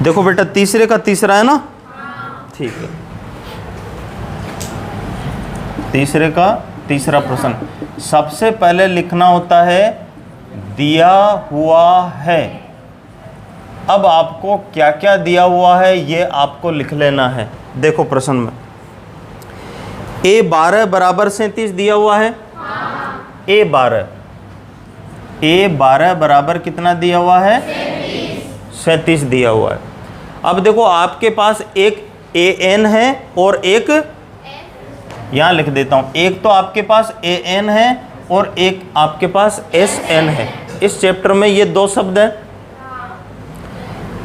देखो बेटा तीसरे का तीसरा है ना, ठीक है, तीसरे का तीसरा प्रश्न। सबसे पहले लिखना होता है दिया हुआ है। अब आपको क्या क्या दिया हुआ है ये आपको लिख लेना है। देखो प्रश्न में A12 बराबर 37 दिया हुआ है। A12 बराबर कितना दिया हुआ है? 37 दिया हुआ है। अब देखो आपके पास एक AN है और एक, यहाँ लिख देता हूँ, एक तो आपके पास AN है और एक आपके पास SN है। इस चैप्टर में ये दो शब्द हैं।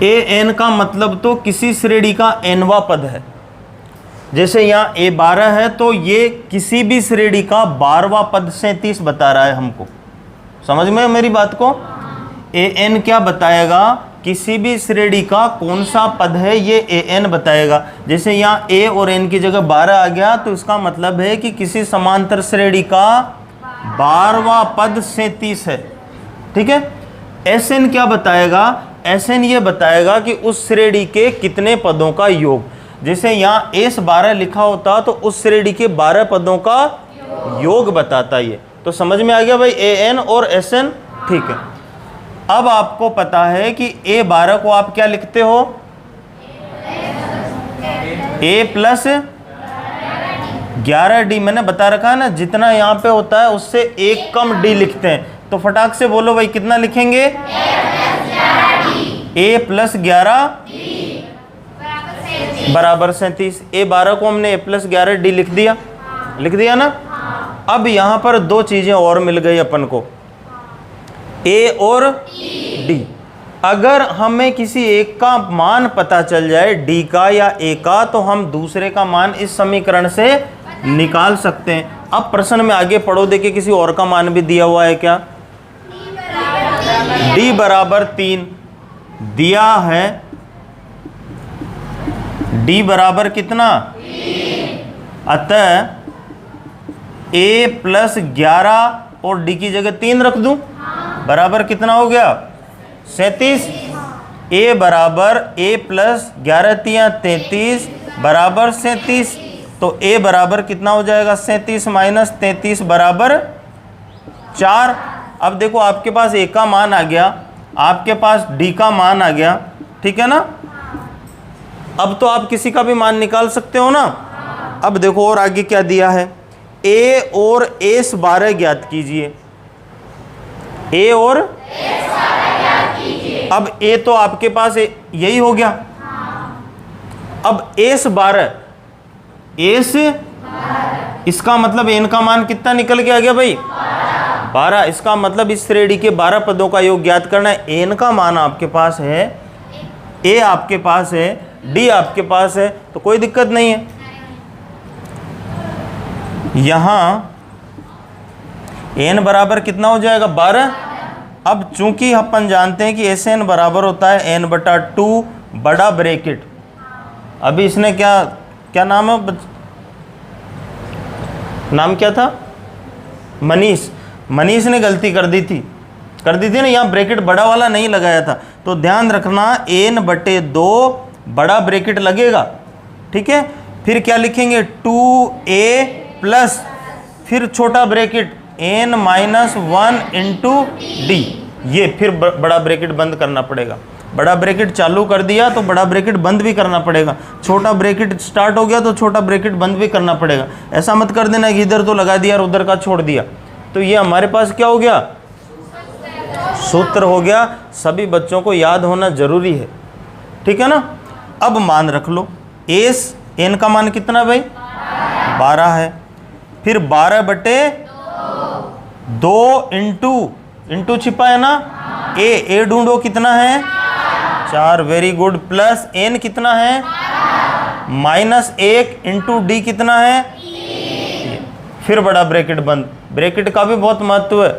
AN का मतलब तो किसी श्रेणी का nवां पद है। जैसे यहाँ A12 है तो ये किसी भी श्रेणी का 12वां पद 37 बता रहा है हमको। समझ में मेरी बात को? AN क्या बताएगा? किसी भी श्रेणी का कौन सा पद है ये AN बताएगा। जैसे यहाँ A और N की जगह 12 आ गया तो इसका मतलब है कि किसी समांतर श्रेणी का 12वां पद 37 है। ठीक है। SN क्या बताएगा? SN ये बताएगा कि उस श्रेणी के कितने पदों का योग। जैसे यहाँ S12 लिखा होता तो उस श्रेणी के 12 पदों का योग बताता ये। तो समझ में आ गया भाई AN और SN। ठीक है। अब आपको पता है कि A12 को आप क्या लिखते हो? A plus 11D। मैंने बता रखा है ना, जितना यहाँ पे होता है उससे एक कम D लिखते हैं। तो फटाक से बोलो भाई कितना लिखेंगे? A प्लस 11 बराबर 37। A12 को हमने A प्लस 11D लिख दिया, लिख दिया ना। अब यहाँ पर दो चीजें और मिल गई अपन को, A और D। अगर हमें किसी एक का मान पता चल जाए D का या A का, तो हम दूसरे का मान इस समीकरण से निकाल सकते हैं। अब प्रश्न में आगे पढ़ो, देखिए किसी और का मान भी दिया हुआ है क्या? D बराबर 3 दिया है। D बराबर कितना? अतः A प्लस 11 और D की जगह 3 रख दूं, बराबर कितना हो गया? 37। A बराबर A प्लस 11 तिया 33 बराबर 37। तो A बराबर कितना हो जाएगा? 37 माइनस 33 बराबर 4। अब देखो आपके पास A का मान आ गया, आपके पास D का मान आ गया। ठीक है ना। अब तो आप किसी का भी मान निकाल सकते हो ना। अब देखो और आगे क्या दिया है? A और S12 ज्ञात कीजिए। A और अब A तो आपके पास यही हो गया। अब S12 इसका मतलब N का मान कितना निकल के आ गया भाई? 12। इसका मतलब इस श्रेणी के 12 पदों का योग ज्ञात करना है। N का मान आपके पास है, A आपके पास है, D आपके पास है, तो कोई दिक्कत नहीं है। यहां n बराबर कितना हो जाएगा? 12। अब चूंकि अपन जानते हैं कि SN बराबर होता है n/2 बड़ा ब्रैकेट। अभी इसने क्या नाम है? नाम क्या था? मनीष ने गलती कर दी थी ना, यहाँ ब्रैकेट बड़ा वाला नहीं लगाया था। तो ध्यान रखना n/2 बड़ा ब्रैकेट लगेगा। ठीक है। फिर क्या लिखेंगे? 2A प्लस फिर छोटा ब्रैकेट n-1 इंटू D। ये फिर बड़ा ब्रैकेट बंद करना पड़ेगा। बड़ा ब्रैकेट चालू कर दिया तो बड़ा ब्रैकेट बंद भी करना पड़ेगा। छोटा ब्रैकेट स्टार्ट हो गया तो छोटा ब्रैकेट बंद भी करना पड़ेगा। ऐसा मत कर देना कि इधर तो लगा दिया और उधर का छोड़ दिया। तो ये हमारे पास क्या हो गया? सूत्र हो गया। सभी बच्चों को याद होना जरूरी है। ठीक है ना। अब मान रख लो, n का मान कितना भाई? 12 है। फिर 12/2 इंटू छिपा है ना, A ढूंढो कितना है? 4। Very good. प्लस n कितना है? -1 इंटू D कितना है? फिर बड़ा ब्रैकेट बंद। ब्रैकेट का भी बहुत महत्व है।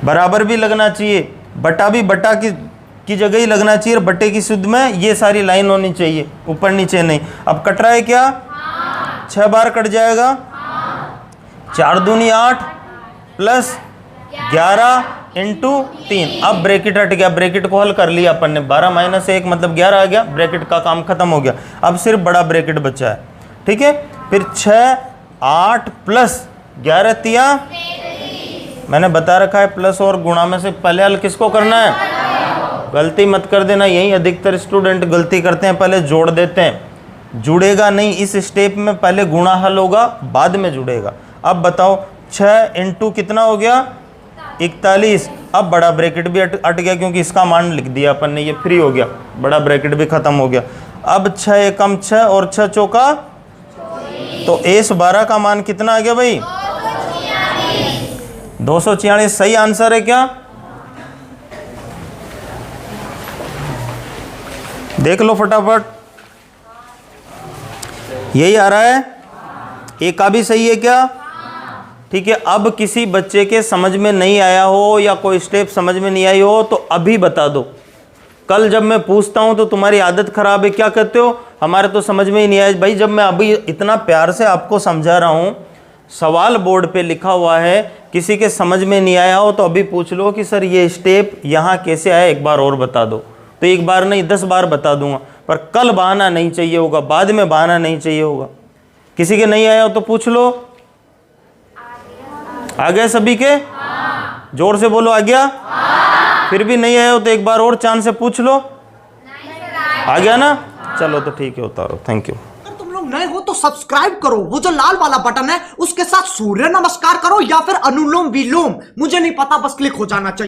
बराबर भी लगना चाहिए, बटा भी बटा की जगह ही लगना चाहिए। बटे की शुद्ध में ये सारी लाइन होनी चाहिए, ऊपर नीचे नहीं। अब कट रहा है क्या? 6 बार कट जाएगा। 4 दूनी 8 प्लस 11 इंटू 3। अब ब्रैकेट हट गया, ब्रैकेट को हल कर लिया अपन ने, 12 माइनस 1 मतलब 11 आ गया, ब्रैकेट का काम खत्म हो गया। अब सिर्फ बड़ा ब्रैकेट बचा है, ठीक है। फिर 6 8 प्लस 11 तिया, मैंने बता रखा है प्लस और गुणा में से पहले हल किसको करना है, गलती मत कर देना, यही अधिकतर स्टूडेंट गलती करते हैं, पहले जोड़ देते हैं, जुड़ेगा नहीं इस स्टेप में, पहले गुणा हल होगा बाद में जुड़ेगा। अब बताओ 6 इंटू कितना हो गया 41। अब बड़ा ब्रैकेट भी अट गया क्योंकि इसका मान लिख दिया अपन ने, ये फ्री हो गया, बड़ा ब्रैकेट भी खत्म हो गया। अब 6 एकम 6 और 6 चौका, तो इस 12 का मान कितना आ गया भाई 246। सही आंसर है क्या, देख लो फटाफट, यही आ रहा है, एक का भी सही है क्या, ठीक है। अब किसी बच्चे के समझ में नहीं आया हो या कोई स्टेप समझ में नहीं आई हो तो अभी बता दो, कल जब मैं पूछता हूं तो तुम्हारी आदत खराब है, क्या कहते हो हमारे तो समझ में ही नहीं आया। भाई जब मैं अभी इतना प्यार से आपको समझा रहा हूं, सवाल बोर्ड पे लिखा हुआ है, किसी के समझ में नहीं आया हो तो अभी पूछ लो कि सर ये स्टेप यहाँ कैसे आया, एक बार और बता दो, तो एक बार नहीं 10 बार बता दूंगा, पर कल बहाना नहीं चाहिए होगा, बाद में बहाना नहीं चाहिए होगा। किसी के नहीं आया हो तो पूछ लो, आ गया सभी के, जोर से बोलो आ गया, फिर भी नहीं आया हो तो एक बार और चांस से पूछ लो, आ गया ना, चलो तो ठीक है, उतारो, थैंक यू। अगर तुम लोग नए हो तो सब्सक्राइब करो, वो जो लाल वाला बटन है उसके साथ सूर्य नमस्कार करो या फिर अनुलोम विलोम, मुझे नहीं पता, बस क्लिक हो जाना चाहिए।